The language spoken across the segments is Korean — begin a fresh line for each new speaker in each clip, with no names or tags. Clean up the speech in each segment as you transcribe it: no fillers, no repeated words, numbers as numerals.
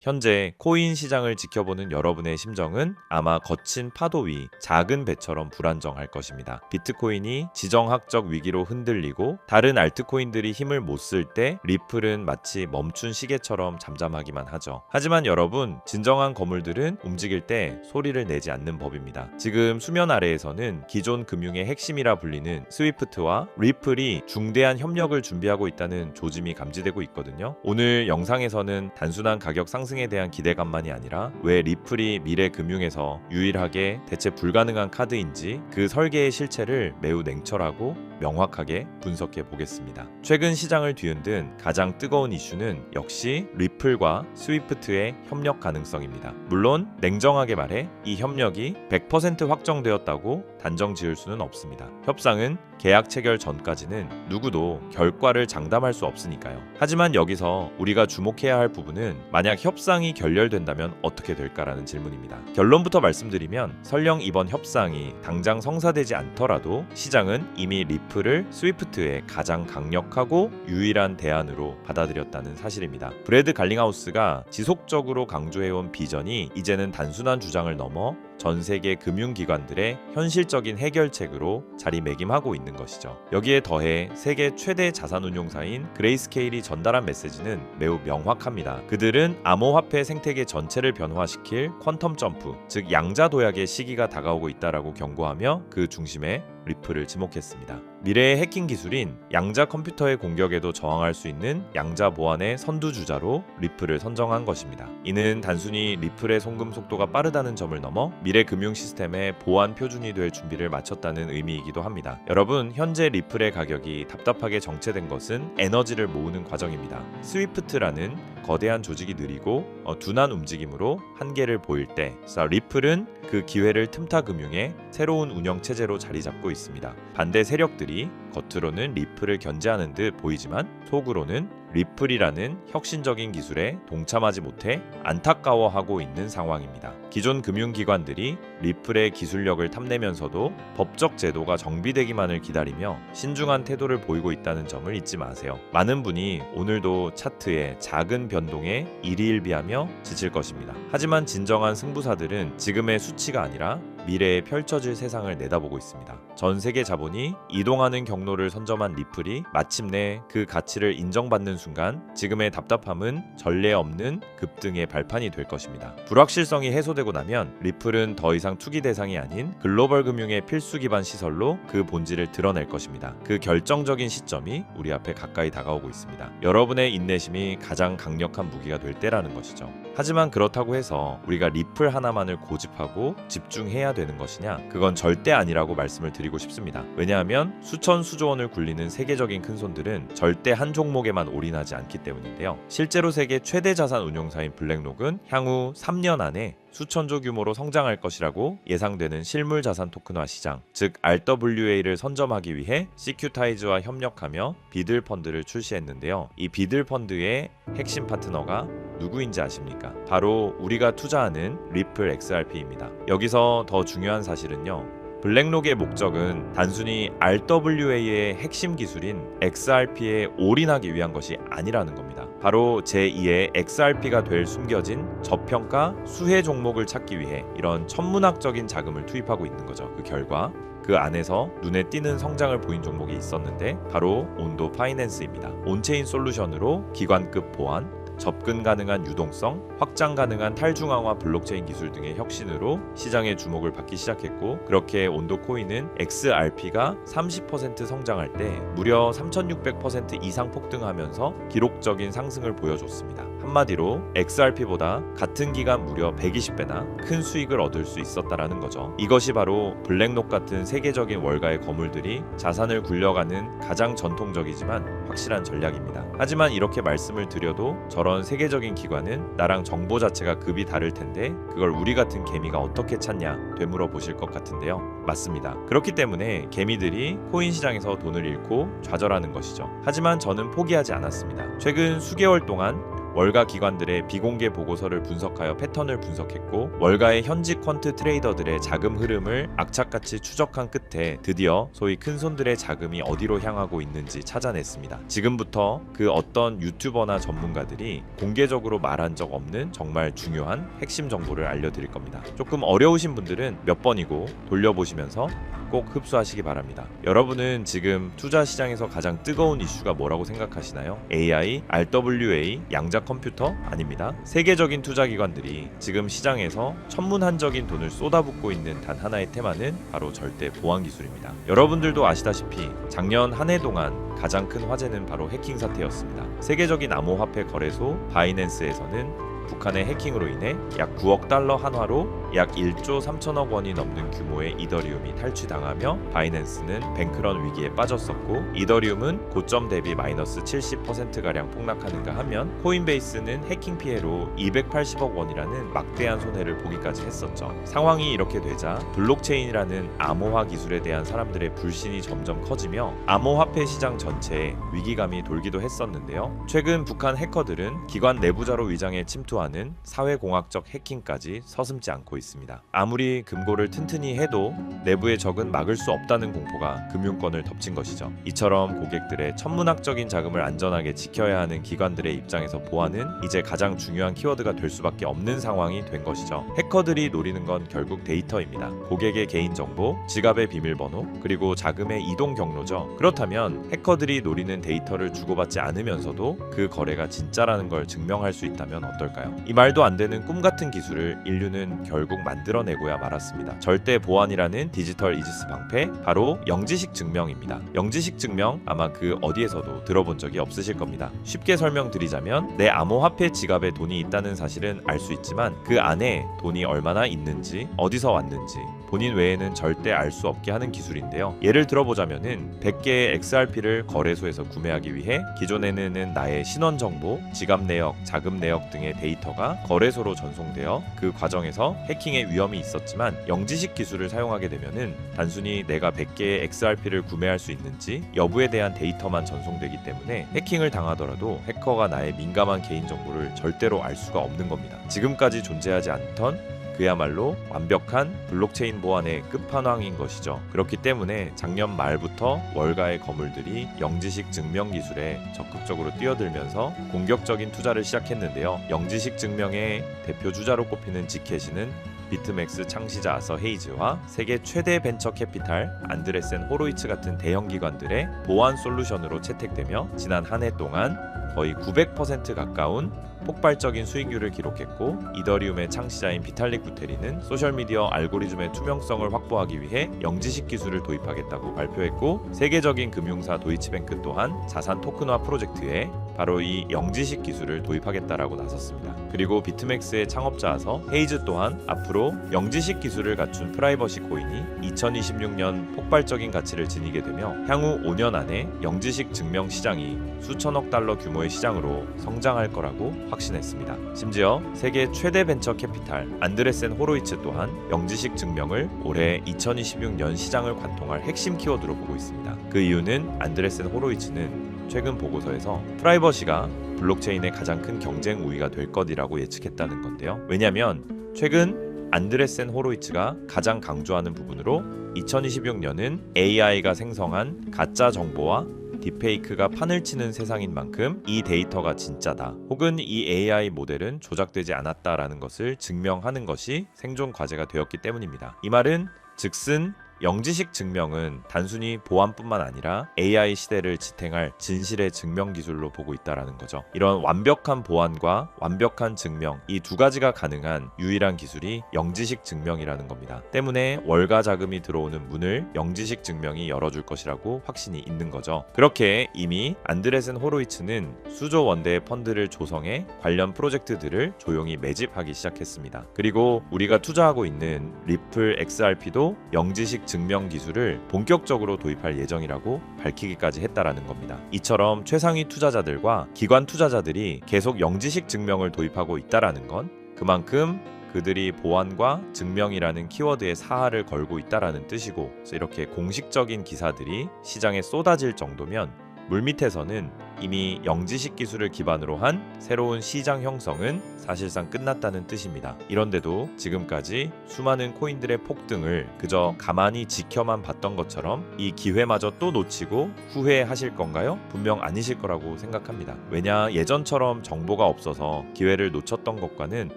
현재 코인 시장을 지켜보는 여러분의 심정은 아마 거친 파도 위 작은 배처럼 불안정할 것입니다. 비트코인이 지정학적 위기로 흔들리고 다른 알트코인들이 힘을 못 쓸 때 리플은 마치 멈춘 시계처럼 잠잠하기만 하죠. 하지만 여러분, 진정한 거물들은 움직일 때 소리를 내지 않는 법입니다. 지금 수면 아래에서는 기존 금융의 핵심이라 불리는 스위프트와 리플이 중대한 협력을 준비하고 있다는 조짐이 감지되고 있거든요. 오늘 영상에서는 단순한 가격 상승에 대한 기대감만이 아니라 왜 리플이 미래 금융에서 유일하게 대체 불가능한 카드인지 그 설계의 실체를 매우 냉철하고 명확하게 분석해 보겠습니다. 최근 시장을 뒤흔든 가장 뜨거운 이슈는 역시 리플과 스위프트의 협력 가능성입니다. 물론 냉정하게 말해 이 협력이 100% 확정되었다고 단정 지을 수는 없습니다. 협상은 계약 체결 전까지는 누구도 결과를 장담할 수 없으니까요. 하지만 여기서 우리가 주목해야 할 부분은 만약 협상이 결렬된다면 어떻게 될까라는 질문입니다. 결론부터 말씀드리면 설령 이번 협상이 당장 성사되지 않더라도 시장은 이미 리플을 스위프트의 가장 강력하고 유일한 대안으로 받아들였다는 사실입니다. 브래드 갈링하우스가 지속적으로 강조해온 비전이 이제는 단순한 주장을 넘어 전 세계 금융기관들의 현실적인 해결책으로 자리매김하고 있는 것이죠. 여기에 더해 세계 최대 자산운용사인 그레이스케일이 전달한 메시지는 매우 명확합니다. 그들은 암호화폐 생태계 전체를 변화시킬 퀀텀 점프, 즉 양자 도약의 시기가 다가오고 있다라고 경고하며 그 중심에 리플을 지목했습니다. 미래의 해킹 기술인 양자 컴퓨터의 공격에도 저항할 수 있는 양자 보안의 선두주자로 리플을 선정한 것입니다. 이는 단순히 리플의 송금 속도가 빠르다는 점을 넘어 미래 금융 시스템의 보안 표준이 될 준비를 마쳤다는 의미이기도 합니다. 여러분, 현재 리플의 가격이 답답하게 정체된 것은 에너지를 모으는 과정입니다. 스위프트라는 거대한 조직이 느리고 둔한 움직임으로 한계를 보일 때 리플은 그 기회를 틈타 금융의 새로운 운영 체제로 자리 잡고 있습니다. 반대 세력들이 겉으로는 리플을 견제하는 듯 보이지만 속으로는 리플이라는 혁신적인 기술에 동참하지 못해 안타까워하고 있는 상황입니다. 기존 금융기관들이 리플의 기술력을 탐내면서도 법적 제도가 정비되기만을 기다리며 신중한 태도를 보이고 있다는 점을 잊지 마세요. 많은 분이 오늘도 차트의 작은 변동에 일희일비하며 지칠 것입니다. 하지만 진정한 승부사들은 지금의 수치가 아니라 미래에 펼쳐질 세상을 내다보고 있습니다. 전 세계 자본이 이동하는 경로를 선점한 리플이 마침내 그 가치를 인정받는 순간 지금의 답답함은 전례 없는 급등의 발판이 될 것입니다. 불확실성이 해소되고 나면 리플은 더 이상 투기 대상이 아닌 글로벌 금융의 필수 기반 시설로 그 본질을 드러낼 것입니다. 그 결정적인 시점이 우리 앞에 가까이 다가오고 있습니다. 여러분의 인내심이 가장 강력한 무기가 될 때라는 것이죠. 하지만 그렇다고 해서 우리가 리플 하나만을 고집하고 집중해야 되는 것이냐? 그건 절대 아니라고 말씀을 드리고 싶습니다. 왜냐하면 수천 수조 원을 굴리는 세계적인 큰손들은 절대 한 종목에만 올인하지 않기 때문인데요. 실제로 세계 최대 자산 운용사인 블랙록은 향후 3년 안에 수천조 규모로 성장할 것이라고 예상되는 실물 자산 토큰화 시장, 즉 RWA를 선점하기 위해 시큐타이즈와 협력하며 비들 펀드를 출시했는데요. 이 비들 펀드의 핵심 파트너가 누구인지 아십니까? 바로 우리가 투자하는 리플 XRP입니다. 여기서 더 중요한 사실은요. 블랙록의 목적은 단순히 RWA의 핵심 기술인 XRP에 올인하기 위한 것이 아니라는 겁니다. 바로 제2의 XRP가 될 숨겨진 저평가 수혜 종목을 찾기 위해 이런 천문학적인 자금을 투입하고 있는 거죠. 그 결과 그 안에서 눈에 띄는 성장을 보인 종목이 있었는데 바로 온도 파이낸스입니다. 온체인 솔루션으로 기관급 보안, 접근 가능한 유동성, 확장 가능한 탈중앙화 블록체인 기술 등의 혁신으로 시장의 주목을 받기 시작했고, 그렇게 온도 코인은 XRP가 30% 성장할 때 무려 3600% 이상 폭등하면서 기록적인 상승을 보여줬습니다. 한마디로 XRP보다 같은 기간 무려 120배나 큰 수익을 얻을 수 있었다라는 거죠. 이것이 바로 블랙록 같은 세계적인 월가의 거물들이 자산을 굴려가는 가장 전통적이지만 확실한 전략입니다. 하지만 이렇게 말씀을 드려도 저런 세계적인 기관은 나랑 정보 자체가 급이 다를 텐데 그걸 우리 같은 개미가 어떻게 찾냐 되물어 보실 것 같은데요. 맞습니다. 그렇기 때문에 개미들이 코인 시장에서 돈을 잃고 좌절하는 것이죠. 하지만 저는 포기하지 않았습니다. 최근 수개월 동안 월가 기관들의 비공개 보고서를 분석하여 패턴을 분석했고 월가의 현직 퀀트 트레이더들의 자금 흐름을 악착같이 추적한 끝에 드디어 소위 큰손들의 자금이 어디로 향하고 있는지 찾아냈습니다. 지금부터 그 어떤 유튜버나 전문가들이 공개적으로 말한 적 없는 정말 중요한 핵심 정보를 알려드릴 겁니다. 조금 어려우신 분들은 몇 번이고 돌려보시면서 꼭 흡수하시기 바랍니다. 여러분은 지금 투자 시장에서 가장 뜨거운 이슈가 뭐라고 생각하시나요? AI, RWA, 양자 컴퓨터? 아닙니다. 세계적인 투자 기관들이 지금 시장에서 천문한적인 돈을 쏟아붓고 있는 단 하나의 테마는 바로 절대 보안 기술입니다. 여러분들도 아시다시피 작년 한 해 동안 가장 큰 화제는 바로 해킹 사태였습니다. 세계적인 암호화폐 거래소 바이낸스에서는 북한의 해킹으로 인해 약 9억 달러 한화로 약 1조 3천억 원이 넘는 규모의 이더리움이 탈취당하며 바이낸스는 뱅크런 위기에 빠졌었고 이더리움은 고점 대비 마이너스 70%가량 폭락하는가 하면 코인베이스는 해킹 피해로 280억 원이라는 막대한 손해를 보기까지 했었죠. 상황이 이렇게 되자 블록체인이라는 암호화 기술에 대한 사람들의 불신이 점점 커지며 암호화폐 시장 전체에 위기감이 돌기도 했었는데요. 최근 북한 해커들은 기관 내부자로 위장해 침투하는 사회공학적 해킹까지 서슴지 않고 있습니다. 아무리 금고를 튼튼히 해도 내부의 적은 막을 수 없다는 공포가 금융권을 덮친 것이죠. 이처럼 고객들의 천문학적인 자금을 안전하게 지켜야 하는 기관들의 입장에서 보안은 이제 가장 중요한 키워드가 될 수밖에 없는 상황이 된 것이죠. 해커들이 노리는 건 결국 데이터입니다. 고객의 개인정보, 지갑의 비밀번호, 그리고 자금의 이동 경로죠. 그렇다면 해커들이 노리는 데이터를 주고받지 않으면서도 그 거래가 진짜라는 걸 증명할 수 있다면 어떨까요? 이 말도 안 되는 꿈 같은 기술을 인류는 결국 만들어내고야 말았습니다. 절대 보안이라는 디지털 이지스 방패, 바로 영지식 증명입니다. 영지식 증명 아마 그 어디에서도 들어본 적이 없으실 겁니다. 쉽게 설명드리자면 내 암호화폐 지갑에 돈이 있다는 사실은 알 수 있지만 그 안에 돈이 얼마나 있는지, 어디서 왔는지 본인 외에는 절대 알 수 없게 하는 기술인데요. 예를 들어보자면은 100개의 XRP를 거래소에서 구매하기 위해 기존에는 나의 신원 정보, 지갑 내역, 자금 내역 등의 데이터가 거래소로 전송되어 그 과정에서 해킹의 위험이 있었지만 영지식 기술을 사용하게 되면은 단순히 내가 100개의 XRP를 구매할 수 있는지 여부에 대한 데이터만 전송되기 때문에 해킹을 당하더라도 해커가 나의 민감한 개인 정보를 절대로 알 수가 없는 겁니다. 지금까지 존재하지 않던 그야말로 완벽한 블록체인 보안의 끝판왕인 것이죠. 그렇기 때문에 작년 말부터 월가의 거물들이 영지식 증명 기술에 적극적으로 뛰어들면서 공격적인 투자를 시작했는데요. 영지식 증명의 대표 주자로 꼽히는 지켓이는 비트맥스 창시자 아서 헤이즈와 세계 최대 벤처 캐피탈 안드레센 호로이츠 같은 대형 기관들의 보안 솔루션으로 채택되며 지난 한 해 동안 거의 900% 가까운 폭발적인 수익률을 기록했고 이더리움의 창시자인 비탈릭 부테리는 소셜미디어 알고리즘의 투명성을 확보하기 위해 영지식 기술을 도입하겠다고 발표했고 세계적인 금융사 도이치뱅크 또한 자산 토큰화 프로젝트에 바로 이 영지식 기술을 도입하겠다라고 나섰습니다. 그리고 비트맥스의 창업자아서 헤이즈 또한 앞으로 영지식 기술을 갖춘 프라이버시 코인이 2026년 폭발적인 가치를 지니게 되며 향후 5년 안에 영지식 증명 시장이 수천억 달러 규모의 시장으로 성장할 거라고 확신했습니다. 심지어 세계 최대 벤처 캐피탈 안드레센 호로이츠 또한 영지식 증명을 올해 2026년 시장을 관통할 핵심 키워드로 보고 있습니다. 그 이유는 안드레센 호로이츠는 최근 보고서에서 프라이버시가 블록체인의 가장 큰 경쟁 우위가 될 것이라고 예측했다는 건데요. 왜냐하면 최근 안드레센 호로이츠가 가장 강조하는 부분으로 2026년은 AI가 생성한 가짜 정보와 딥페이크가 판을 치는 세상인 만큼 이 데이터가 진짜다. 혹은 이 AI 모델은 조작되지 않았다라는 것을 증명하는 것이 생존 과제가 되었기 때문입니다. 이 말은 즉슨 영지식 증명은 단순히 보안뿐만 아니라 AI 시대를 지탱할 진실의 증명 기술로 보고 있다라는 거죠. 이런 완벽한 보안과 완벽한 증명, 이 두 가지가 가능한 유일한 기술이 영지식 증명이라는 겁니다. 때문에 월가 자금이 들어오는 문을 영지식 증명이 열어줄 것이라고 확신이 있는 거죠. 그렇게 이미 안드레센 호로이츠는 수조 원대의 펀드를 조성해 관련 프로젝트들을 조용히 매집하기 시작했습니다. 그리고 우리가 투자하고 있는 리플 XRP도 영지식 증명 기술을 본격적으로 도입할 예정이라고 밝히기까지 했다라는 겁니다. 이처럼 최상위 투자자들과 기관 투자자들이 계속 영지식 증명을 도입하고 있다라는 건 그만큼 그들이 보안과 증명이라는 키워드에 사활을 걸고 있다라는 뜻이고, 그래서 이렇게 공식적인 기사들이 시장에 쏟아질 정도면 물밑에서는 이미 영지식 기술을 기반으로 한 새로운 시장 형성은 사실상 끝났다는 뜻입니다. 이런데도 지금까지 수많은 코인들의 폭등을 그저 가만히 지켜만 봤던 것처럼 이 기회마저 또 놓치고 후회하실 건가요? 분명 아니실 거라고 생각합니다. 왜냐, 예전처럼 정보가 없어서 기회를 놓쳤던 것과는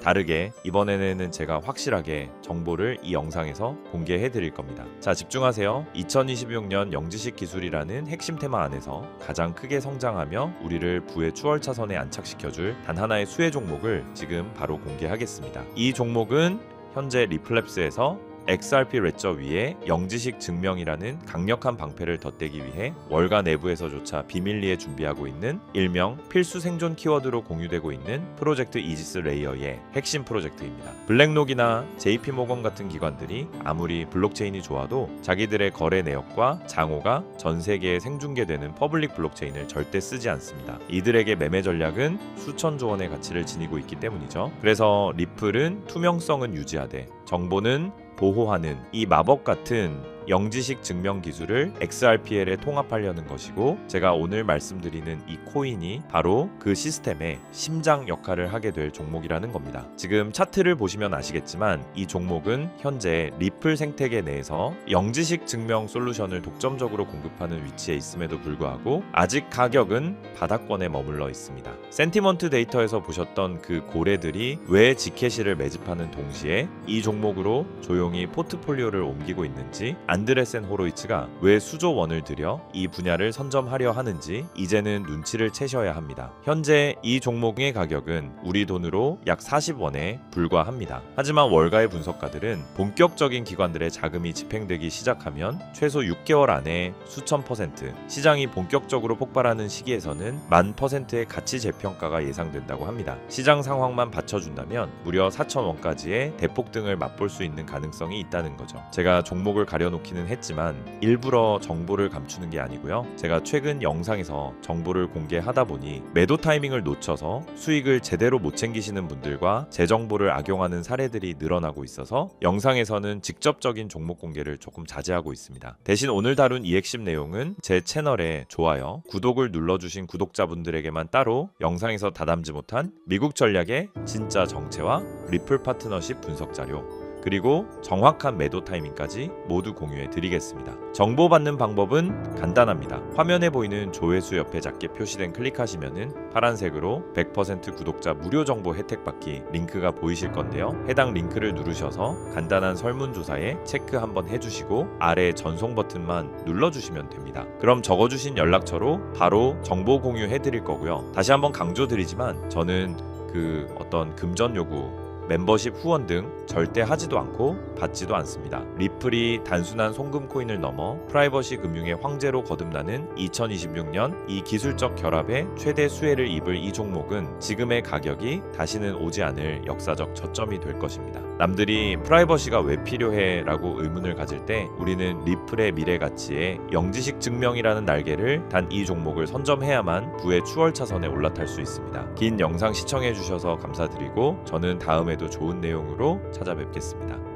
다르게 이번에는 제가 확실하게 정보를 이 영상에서 공개해 드릴 겁니다. 자, 집중하세요. 2026년 영지식 기술이라는 핵심 테마 안에서 가장 크게 성장하며 우리를 부의 추월차선에 안착시켜줄 단 하나의 수혜 종목을 지금 바로 공개하겠습니다. 이 종목은 현재 리플랩스에서 XRP 레저 위에 영지식 증명이라는 강력한 방패를 덧대기 위해 월가 내부에서조차 비밀리에 준비하고 있는 일명 필수 생존 키워드로 공유되고 있는 프로젝트 이지스 레이어의 핵심 프로젝트입니다. 블랙록이나 JP모건 같은 기관들이 아무리 블록체인이 좋아도 자기들의 거래 내역과 장호가 전 세계에 생중계되는 퍼블릭 블록체인을 절대 쓰지 않습니다. 이들에게 매매 전략은 수천조 원의 가치를 지니고 있기 때문이죠. 그래서 리플은 투명성은 유지하되 정보는 보호하는 이 마법 같은 영지식 증명 기술을 XRPL에 통합하려는 것이고, 제가 오늘 말씀드리는 이 코인이 바로 그 시스템의 심장 역할을 하게 될 종목이라는 겁니다. 지금 차트를 보시면 아시겠지만 이 종목은 현재 리플 생태계 내에서 영지식 증명 솔루션을 독점적으로 공급하는 위치에 있음에도 불구하고 아직 가격은 바닥권에 머물러 있습니다. 센티먼트 데이터에서 보셨던 그 고래들이 왜 지캐시를 매집하는 동시에 이 종목으로 조용히 포트폴리오를 옮기고 있는지, 안드레센 호로이츠가 왜 수조 원을 들여 이 분야를 선점하려 하는지 이제는 눈치를 채셔야 합니다. 현재 이 종목의 가격은 우리 돈으로 약 40원에 불과합니다. 하지만 월가의 분석가들은 본격적인 기관들의 자금이 집행되기 시작하면 최소 6개월 안에 수천 %, 시장이 본격적으로 폭발하는 시기에서는 10,000%의 가치 재평가가 예상된다고 합니다. 시장 상황만 받쳐준다면 무려 4,000원까지의 대폭등을 맛볼 수 있는 가능성이 있다는 거죠. 제가 종목을 가려놓기는 했지만 일부러 정보를 감추는 게 아니고요. 제가 최근 영상에서 정보를 공개하다 보니 매도 타이밍을 놓쳐서 수익을 제대로 못 챙기시는 분들과 제 정보를 악용하는 사례들이 늘어나고 있어서 영상에서는 직접적인 종목 공개를 조금 자제하고 있습니다. 대신 오늘 다룬 이 핵심 내용은 제 채널에 좋아요, 구독을 눌러주신 구독자분들에게만 따로 영상에서 다담지 못한 미국 전략의 진짜 정체와 리플 파트너십 분석 자료, 그리고 정확한 매도 타이밍까지 모두 공유해 드리겠습니다. 정보받는 방법은 간단합니다. 화면에 보이는 조회수 옆에 작게 표시된 클릭하시면은 파란색으로 100% 구독자 무료 정보 혜택 받기 링크가 보이실 건데요. 해당 링크를 누르셔서 간단한 설문조사에 체크 한번 해주시고 아래 전송 버튼만 눌러주시면 됩니다. 그럼 적어주신 연락처로 바로 정보 공유해 드릴 거고요. 다시 한번 강조드리지만 저는 그 어떤 금전 요구, 멤버십 후원 등 절대 하지도 않고 받지도 않습니다. 리플이 단순한 송금 코인을 넘어 프라이버시 금융의 황제로 거듭나는 2026년 이 기술적 결합에 최대 수혜를 입을 이 종목은 지금의 가격이 다시는 오지 않을 역사적 저점이 될 것입니다. 남들이 프라이버시가 왜 필요해? 라고 의문을 가질 때 우리는 리플의 미래 가치에 영지식 증명이라는 날개를 단 이 종목을 선점해야만 부의 추월차선에 올라탈 수 있습니다. 긴 영상 시청해 주셔서 감사드리고 저는 다음에도 좋은 내용으로 찾아뵙겠습니다.